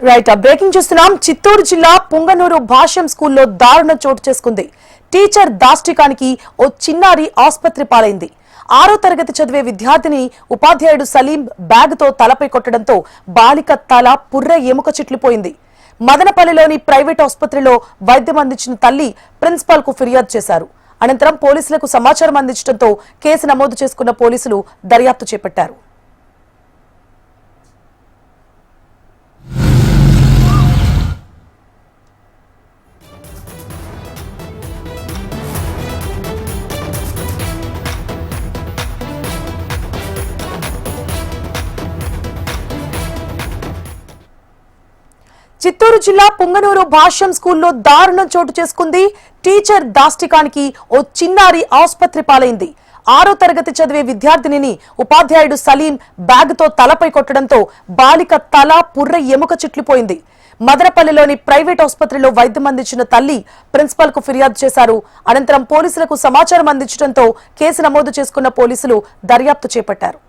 Right breaking చూస్తున్నాం. చిత్తూరు జిల్లా పుంగనూరు భాష్యం స్కూల్లో దారుణం చోటు చేసుకుంది. టీచర్ దాష్టికానికి ఓ చిన్నారి ఆసుపత్రి పాలైంది. 6వ తరగతి చదివే విద్యార్థిని ఉపాధ్యాయుడు సలీం బ్యాగ్తో తలపై కొట్టడంతో బాలిక తల పుర్ర ఎముక చిట్లిపోయింది. మదనపల్లిలోని ప్రైవేట్ ఆసుపత్రిలో వైద్యం అందించిన తల్లి ప్రిన్సిపాల్ కు ఫిర్యాదు చేశారు. అనంతరం పోలీసులకు సమాచారం అందించడంతో కేసు నమోదు చేసుకున్న పోలీసులు దర్యాప్తు చేపట్టారు. చిత్తూరు జిల్లా పుంగనూరు భాష్యం స్కూల్లో దారుణం చోటు చేసుకుంది. టీచర్ దాష్టికానికి ఓ చిన్నారి ఆసుపత్రి పాలైంది. 6వ తరగతి చదివే విద్యార్థినిని ఉపాధ్యాయుడు సలీం బ్యాగ్తో తలపై కొట్టడంతో బాలిక తల పుర్ర ఎముక చిట్లిపోయింది. మదనపల్లిలోని ప్రైవేట్ ఆసుపత్రిలో వైద్యం అందించిన తల్లి ప్రిన్సిపల్ కు ఫిర్యాదు చేశారు. అనంతరం పోలీసులకు సమాచారం అందించడంతో కేసు నమోదు చేసుకున్న పోలీసులు దర్యాప్తు చేపట్టారు.